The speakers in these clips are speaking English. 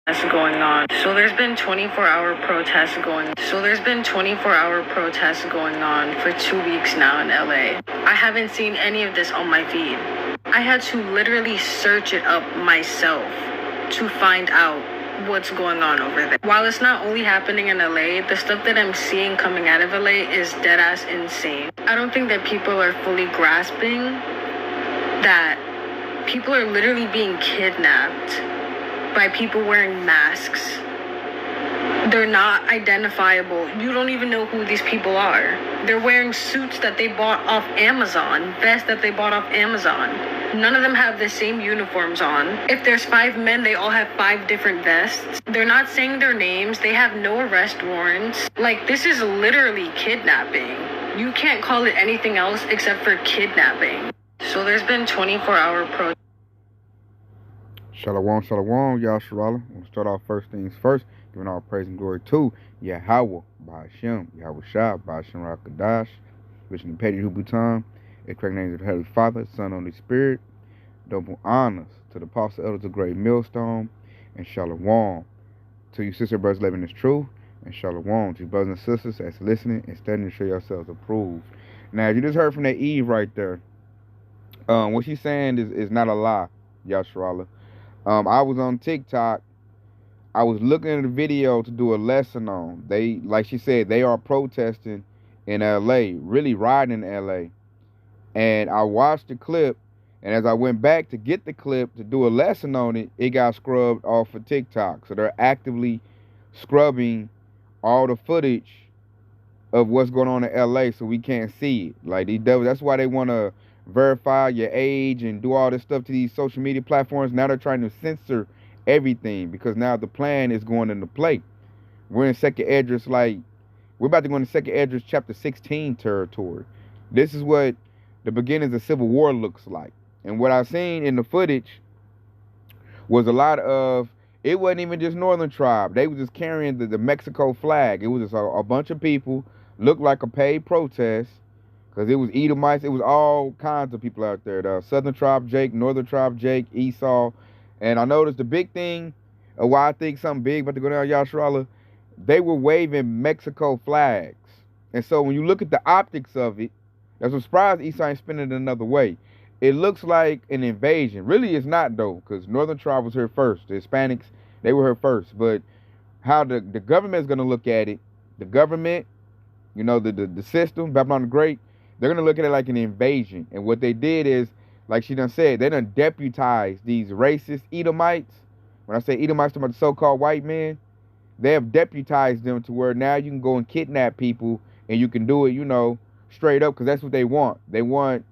That's going on. So there's been 24-hour protests going. So there's been 24-hour protests going on for 2 weeks now in LA. I haven't seen any of this on my feed. I had to literally search it up myself to find out what's going on over there. While it's not only happening in LA, the stuff that I'm seeing coming out of LA is dead ass insane. I don't think that people are fully grasping that people are literally being kidnapped by people wearing masks. They're not identifiable. You don't even know who these people are. They're wearing suits that they bought off Amazon, vests that they bought off Amazon. None of them have the same uniforms on. If there's 5 men, they all have 5 different vests. They're not saying their names. They have no arrest warrants. Like, this is literally kidnapping. You can't call it anything else except for kidnapping. So there's been 24-hour protests. Shalom, shalom, Yasharala. We'll start off first things first, giving all praise and glory to Yahweh, Ba'ashem, Yahweh Shah, Ba'ashem Rakadash, wishing the Petty Hubutan, the correct names of the Heavenly Father, Son, Holy Spirit, double honors to the Apostle Elders of Great Millstone, and shalom to you sister brothers living this truth, and shalom to you brothers and sisters that's listening and studying to show yourselves approved. Now, as you just heard from that Eve right there, what she's saying is not a lie, Yasharala. I was on TikTok. I was looking at a video to do a lesson on. They, like she said, they are protesting in LA, really riding in LA. And I watched the clip, and as I went back to get the clip to do a lesson on it, it got scrubbed off of TikTok. So they're actively scrubbing all the footage of what's going on in LA so we can't see it. Like, these devils, that's why they want to verify your age and do all this stuff to these social media platforms. Now they're trying to censor everything because now the plan is going into play. We're in Second Esdras, like, we're about to go into Second Esdras chapter 16 territory. This is what the beginnings of civil war looks like. And what I seen in the footage was a lot of, it wasn't even just Northern Tribe. They were just carrying the Mexico flag. It was just a bunch of people, looked like a paid protest, because it was Edomites. It was all kinds of people out there. The Southern Tribe Jake, Northern Tribe Jake, Esau. And I noticed the big thing, why I think something big about to go down, Yasharala, they were waving Mexico flags. And so when you look at the optics of it, that's what surprised Esau ain't spinning it another way. It looks like an invasion. Really, it's not, though, because Northern Tribe was here first. The Hispanics, they were here first. But how the government is going to look at it, the government, you know, the system, Babylon the Great, they're going to look at it like an invasion. And what they did is, like she done said, they done deputized these racist Edomites. When I say Edomites, talking about the so-called white men, they have deputized them to where now you can go and kidnap people and you can do it, you know, straight up, because that's what they want. They want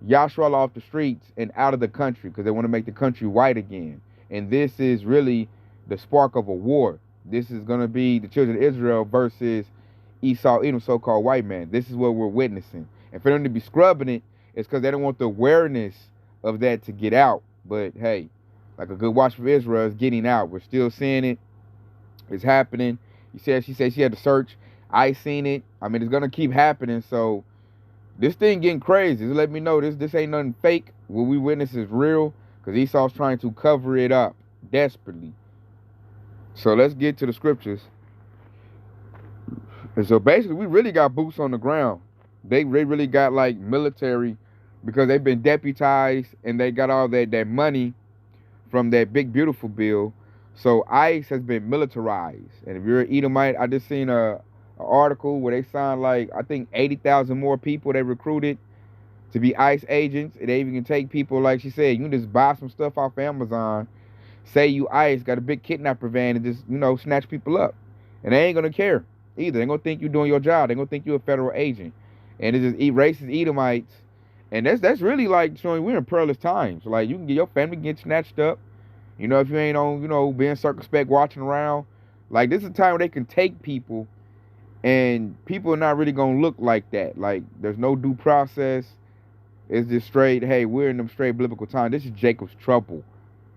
Yasharala off the streets and out of the country because they want to make the country white again. And this is really the spark of a war. This is going to be the children of Israel versus Esau, Edom, so-called white man. This is what we're witnessing. And for them to be scrubbing it, it's because they don't want the awareness of that to get out. But hey, like a good watch for Israel is getting out. We're still seeing it. It's happening. She said she had to search. I seen it. I mean, it's gonna keep happening. So this thing getting crazy. Just let me know this ain't nothing fake. What we witness is real. Because Esau's trying to cover it up desperately. So let's get to the scriptures. And so basically, we really got boots on the ground. They really got like military because they've been deputized and they got all that money from that big beautiful bill. So ICE has been militarized. And if you're an Edomite, I just seen a article where they signed like, I think 80,000 more people they recruited to be ICE agents. And they even can take people, like she said, you can just buy some stuff off Amazon, say you ICE, got a big kidnapper van and just, you know, snatch people up. And they ain't gonna care either. They're gonna think you're doing your job. They're gonna think you're a federal agent. And it's just racist Edomites. And that's really like showing we're in perilous times. Like, you can get your family get snatched up. You know, if you ain't on, you know, being circumspect, watching around. Like, this is a time where they can take people and people are not really gonna look like that. Like, there's no due process. It's just straight, hey, we're in them straight biblical times. This is Jacob's trouble.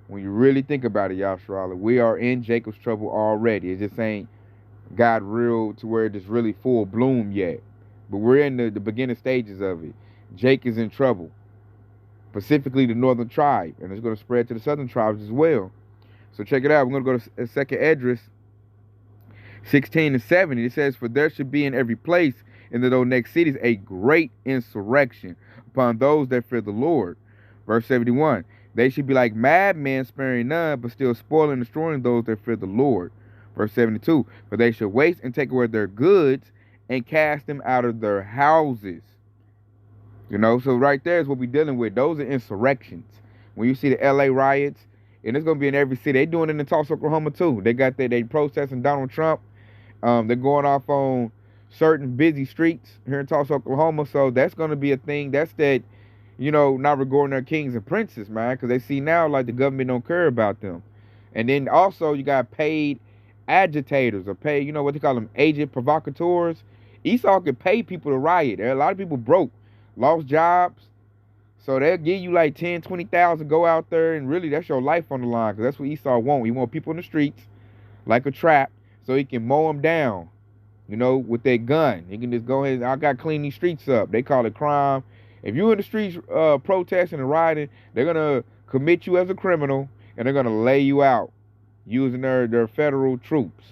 When you really think about it, Yasharala, we are in Jacob's trouble already. It just ain't got real to where it's really full bloom yet. But we're in the beginning stages of it. Jake is in trouble. Specifically the Northern Tribe. And it's going to spread to the Southern tribes as well. So check it out. We're going to go to second Esdras 16 and 70. It says, for there should be in every place in those next cities a great insurrection upon those that fear the Lord. Verse 71. They should be like madmen, sparing none, but still spoiling and destroying those that fear the Lord. Verse 72. For they shall waste and take away their goods and cast them out of their houses. You know, so right there is what we're dealing with. Those are insurrections. When you see the LA riots, and it's going to be in every city. They're doing it in Tulsa, Oklahoma, too. They got that, they protesting Donald Trump. They're going off on certain busy streets here in Tulsa, Oklahoma. So that's going to be a thing. That's that, you know, not regarding their kings and princes, man, because they see now like the government don't care about them. And then also you got paid agitators or paid, you know, what they call them, agent provocateurs. Esau could pay people to riot. There are a lot of people broke, lost jobs. So they'll give you like 10, 20,000, go out there, and really that's your life on the line, because that's what Esau want. He want people in the streets like a trap so he can mow them down, you know, with that gun. He can just go ahead and, I got to clean these streets up. They call it crime. If you're in the streets protesting and rioting, they're going to commit you as a criminal, and they're going to lay you out using their federal troops,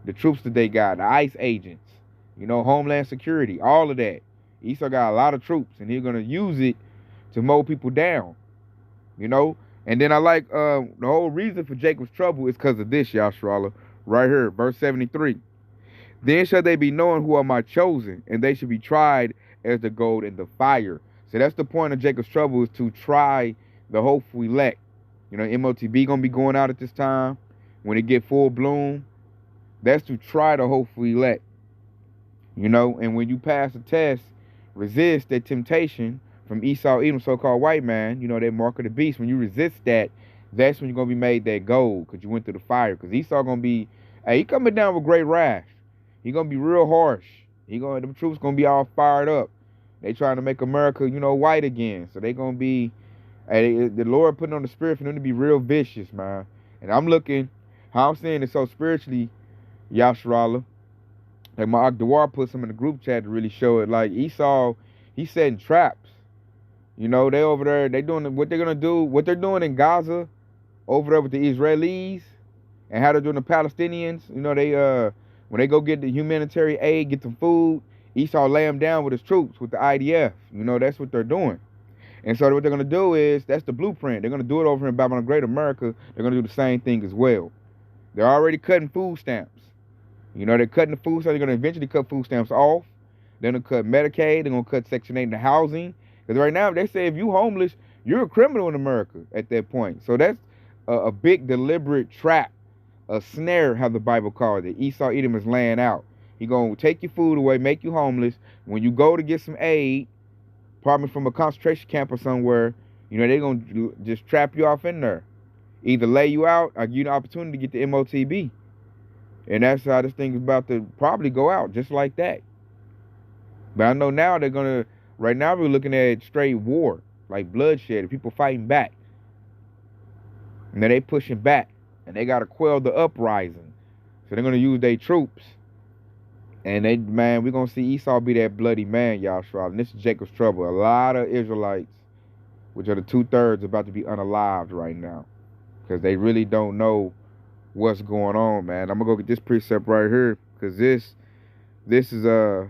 the troops that they got, the ICE agents, you know, Homeland Security, all of that. Esau got a lot of troops, and he's going to use it to mow people down, you know. And then I like the whole reason for Jacob's trouble is because of this, Yashrala, right here, verse 73. Then shall they be known who are my chosen, and they shall be tried as the gold in the fire. So that's the point of Jacob's trouble, is to try the hopeful elect. You know, MOTB gonna be going out at this time when it get full bloom. That's to try the hopeful elect. You know, and when you pass the test, resist that temptation from Esau, Edom, so-called white man, you know, that mark of the beast. When you resist that, that's when you're going to be made that gold, because you went through the fire. Because Esau going to be, hey, he coming down with great wrath. He going to be real harsh. Them troops going to be all fired up. They trying to make America, you know, white again. So they going to be, hey, the Lord putting on the spirit for them to be real vicious, man. And I'm looking, how I'm saying it so spiritually, Yashrala, like my Akdawar put some in the group chat to really show it. Like Esau, he's setting traps. You know, they over there, they doing what they're gonna do, what they're doing in Gaza, over there with the Israelis, and how they're doing the Palestinians. You know, they when they go get the humanitarian aid, get some food, Esau lay them down with his troops, with the IDF. You know, that's what they're doing. And so what they're gonna do is, that's the blueprint. They're gonna do it over in Babylon Great America. They're gonna do the same thing as well. They're already cutting food stamps. You know, they're cutting the food stamps. They're gonna eventually cut food stamps off. They're gonna cut Medicaid. They're gonna cut Section 8 in the housing. Because right now, they say if you homeless, you're a criminal in America at that point. So that's a big deliberate trap, a snare, how the Bible calls it. Esau Edom is laying out. He going to take your food away, make you homeless. When you go to get some aid, probably from a concentration camp or somewhere, you know, they're going to just trap you off in there. Either lay you out or give you the opportunity to get the MOTB. And that's how this thing is about to probably go out, just like that. But I know now they're going to, right now we're looking at straight war, like bloodshed, and people fighting back. And then they pushing back, and they got to quell the uprising. So they're going to use their troops. And they, man, we're going to see Esau be that bloody man, Yahshua. And this is Jacob's trouble. A lot of Israelites, which are the 2/3, about to be unalived right now, because they really don't know what's going on, man. I'm going to go get this precept right here, because this is a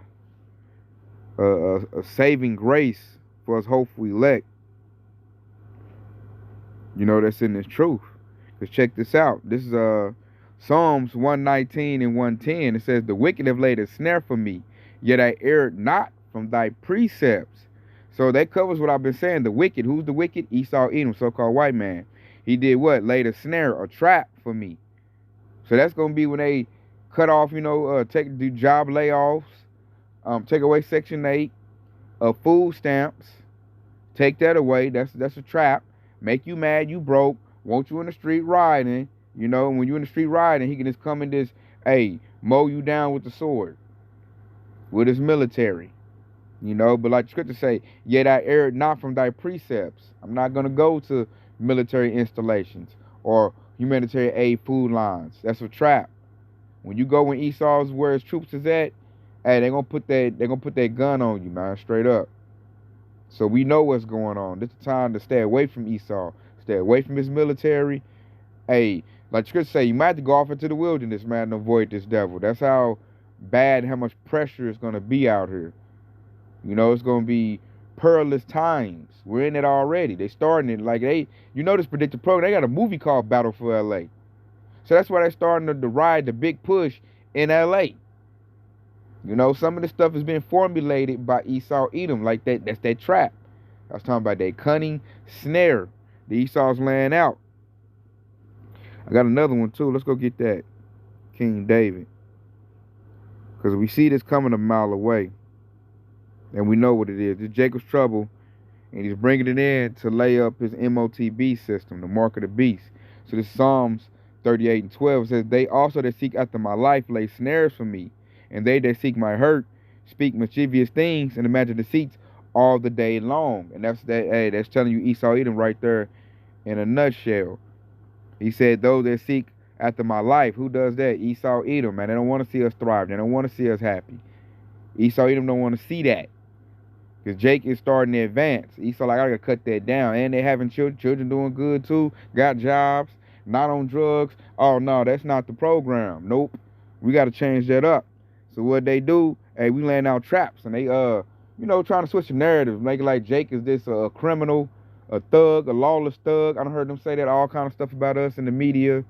saving grace for us hopeful elect, you know, that's in this truth. Because check this out. This is Psalms 119 and 110. It says, the wicked have laid a snare for me, yet I erred not from thy precepts. So that covers what I've been saying. The wicked, who's the wicked? Esau Edom, so-called white man. He did what? Laid a snare, a trap for me. So that's going to be when they cut off, you know, do job layoffs, take away Section 8, food stamps, take that away. That's a trap. Make you mad, you broke, want you in the street riding. You know, when you're in the street riding, he can just come and just, hey, mow you down with the sword, with his military. You know, but like the scripture say, yet I erred not from thy precepts. I'm not going to go to military installations or humanitarian aid food lines. That's a trap. When you go when Esau's where his troops is at, hey, they're gonna put that gun on you, man, straight up. So we know what's going on. This is the time to stay away from Esau, stay away from his military, Hey, like Scripture say, you might have to go off into the wilderness, man, to avoid this devil. That's how bad, how much pressure is going to be out here. You know, it's going to be perilous times. We're in it already. They starting it like you know this predictive program. They got a movie called Battle for L.A. So that's why they're starting to ride the big push in L.A. You know, some of the stuff has been formulated by Esau Edom, like that. That's that trap. I was talking about that cunning snare the Esau's laying out. I got another one too. Let's go get that King David, because we see this coming a mile away, and we know what it is. It's Jacob's trouble, and he's bringing it in to lay up his MOTB system, the mark of the beast. So this Psalms 38 and 12 says, "They also that seek after my life lay snares for me, and they that seek my hurt speak mischievous things and imagine deceits all the day long." And that's that. Hey, that's telling you Esau Edom right there in a nutshell. He said, "Those that seek after my life," who does that? Esau Edom, man. They don't want to see us thrive. They don't want to see us happy. Esau Edom don't want to see that. Because Jake is starting to advance. Esau like, I gotta cut that down. And they having children doing good too. Got jobs, not on drugs. Oh no, that's not the program. Nope. We gotta change that up. So what they do, hey, we laying out traps, and they trying to switch the narrative, make it like Jake is this criminal, a thug, a lawless thug. I done heard them say that all kind of stuff about us in the media,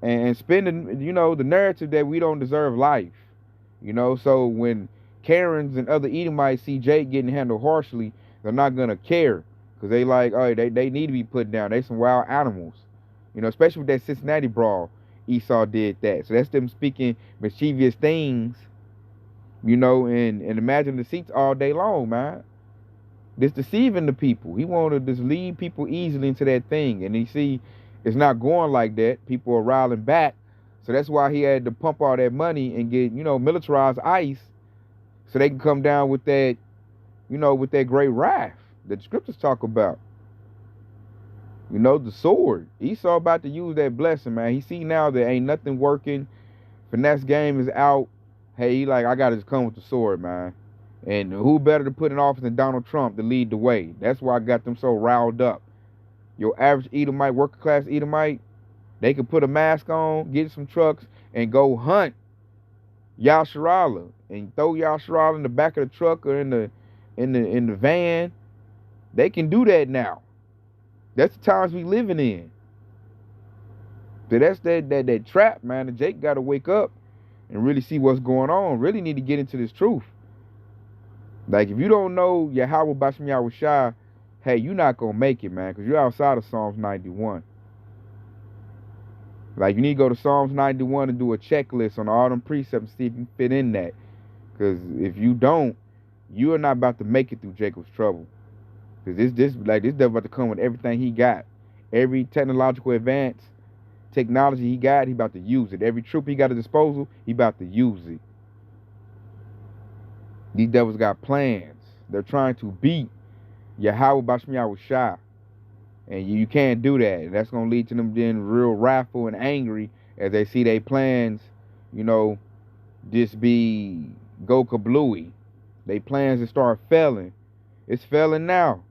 and spinning, the narrative that we don't deserve life. So when Karens and other Edomites see Jake getting handled harshly, they're not gonna care, because they like, oh, they need to be put down. They some wild animals. Especially with that Cincinnati brawl, Esau did that. So that's them speaking mischievous things, and imagine deceits all day long, man. This deceiving the people. He wanted to just lead people easily into that thing. And you see, it's not going like that. People are riling back. So that's why he had to pump all that money and get, militarized ICE, so they can come down with that, with that great wrath that the scriptures talk about. The sword. Esau about to use that blessing, man. He see now that ain't nothing working. Finesse game is out. Hey, he like, I got to just come with the sword, man. And who better to put in office than Donald Trump to lead the way? That's why I got them so riled up. Your average Edomite, working class Edomite, they could put a mask on, get some trucks, and go hunt Yasharala, and throw Yasharala in the back of the truck or in the van. They can do that now. That's the times we living in. So that's that trap, man. And Jake got to wake up and really see what's going on. Really need to get into this truth. Like, if you don't know Yahweh Bashem Yahweh Shai, hey, you're not going to make it, man, because you're outside of Psalms 91. Like, you need to go to Psalms 91 and do a checklist on all them precepts and see if you fit in that. Because if you don't, you are not about to make it through Jacob's trouble. Because this devil about to come with everything he got. Every technological advance, technology he got, he about to use it. Every troop he got at disposal, he about to use it. These devils got plans. They're trying to beat Yahweh Bashem Yahweh Shai. And you can't do that. And that's going to lead to them being real wrathful and angry as they see their plans, just go kablooey. They plans to start failing. It's failing now.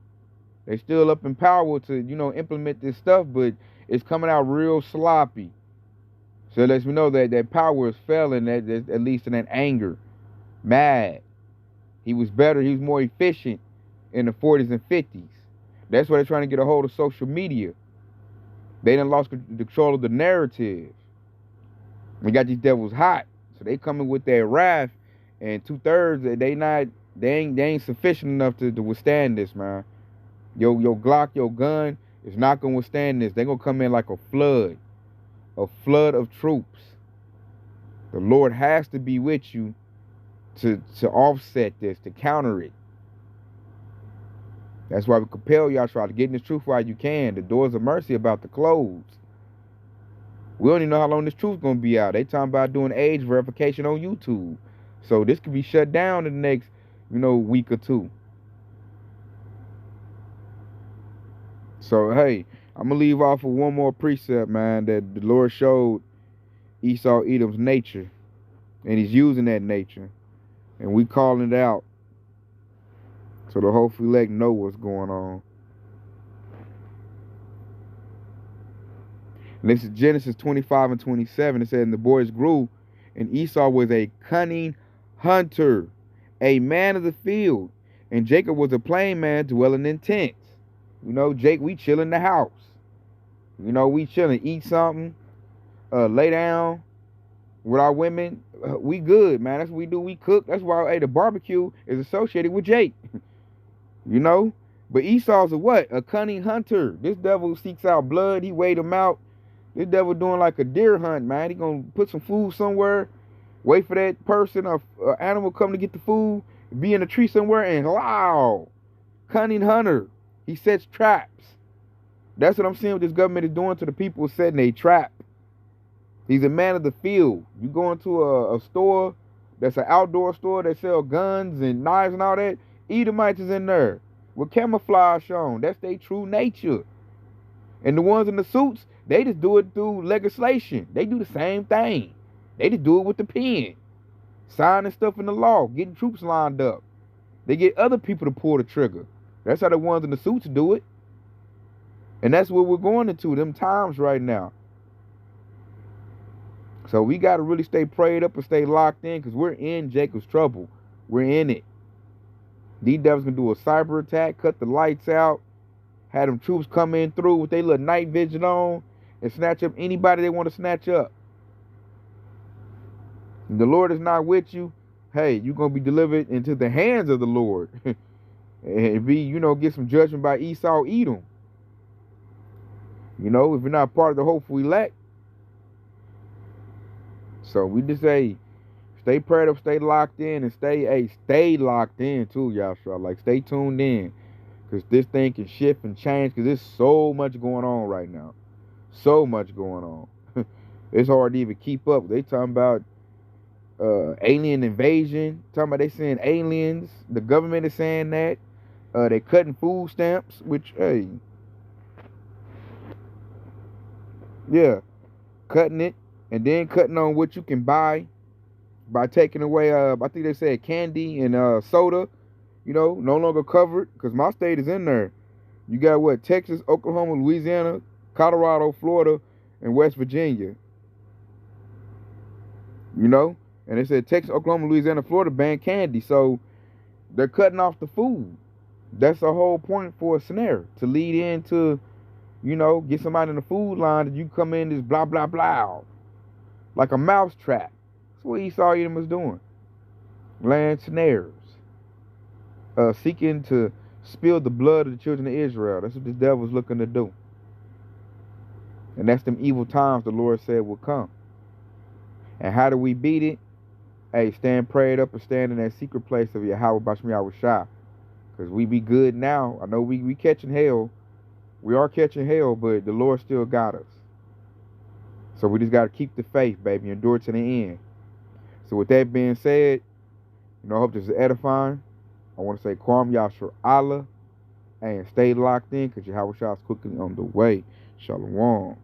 They still up in power to, implement this stuff, but it's coming out real sloppy. So it lets me know that power is failing, at least in that anger. Mad. He was better, he was more efficient in the 40s and 50s. That's why they're trying to get a hold of social media. They done lost control of the narrative. We got these devils hot, so they coming with their wrath, and 2/3 they ain't sufficient enough to withstand this, man. Your Glock, your gun is not gonna withstand this. They gonna come in like a flood of troops. The Lord has to be with you to offset this, to counter it. That's why we compel y'all to get in this truth while you can. The doors of mercy about to close. We don't even know how long this truth's gonna be out. They talking about doing age verification on YouTube. So this could be shut down in the next, week or two. So hey, I'm gonna leave off with one more precept, man, that the Lord showed Esau Edom's nature. And he's using that nature. And we calling it out. So to hopefully let know what's going on. And this is Genesis 25 and 27. It said, and the boys grew, and Esau was a cunning hunter, a man of the field. And Jacob was a plain man dwelling in tents. Jake, we chill in the house. We chilling, eat something, lay down with our women. We good, man. That's what we do. We cook. That's why, hey, the barbecue is associated with Jake. But Esau's a what? A cunning hunter. This devil seeks out blood. He weighed him out. This devil doing like a deer hunt, man. He gonna put some food somewhere, wait for that person or animal come to get the food, be in a tree somewhere, and wow, cunning hunter. He sets traps. That's what I'm seeing what this government is doing to the people setting a trap. He's a man of the field. You go into a store that's an outdoor store that sell guns and knives and all that, Edomites is in there with camouflage on. That's their true nature. And the ones in the suits, they just do it through legislation. They do the same thing. They just do it with the pen. Signing stuff in the law, getting troops lined up. They get other people to pull the trigger. That's how the ones in the suits do it. And that's what we're going into, them times right now. So we got to really stay prayed up and stay locked in because we're in Jacob's trouble. We're in it. These devils can do a cyber attack, cut the lights out, have them troops come in through with their little night vision on and snatch up anybody they want to snatch up. If the Lord is not with you, hey, you're going to be delivered into the hands of the Lord. And be, get some judgment by Esau, Edom. If you're not part of the hopeful elect. So we just say, stay prayed up, stay locked in, and stay locked in too, y'all. Like, stay tuned in. Because this thing can shift and change because there's so much going on right now. So much going on. It's hard to even keep up. They talking about alien invasion. Talking about they saying aliens. The government is saying that. They cutting food stamps, which, hey. Yeah. Cutting it. And then cutting on what you can buy by taking away, I think they said candy and soda. No longer covered, because my state is in there. You got what? Texas, Oklahoma, Louisiana, Colorado, Florida, and West Virginia. And they said Texas, Oklahoma, Louisiana, Florida ban candy. So they're cutting off the food. That's the whole point for a snare, to lead into, get somebody in the food line that you come in this blah, blah, blah. Like a mouse trap. That's what Esau Edom was doing. Laying snares. Seeking to spill the blood of the children of Israel. That's what this devil's looking to do. And that's them evil times the Lord said will come. And how do we beat it? Hey, stand prayed up and stand in that secret place of Yahweh Bashmi Yahushua. Because we be good now. I know we catching hell. We are catching hell, but the Lord still got us. So we just got to keep the faith, baby. Endure to the end. So with that being said, I hope this is edifying. I want to say Kwam Yashar Allah and stay locked in because Yahweh Shah is quickly on the way. Shalom.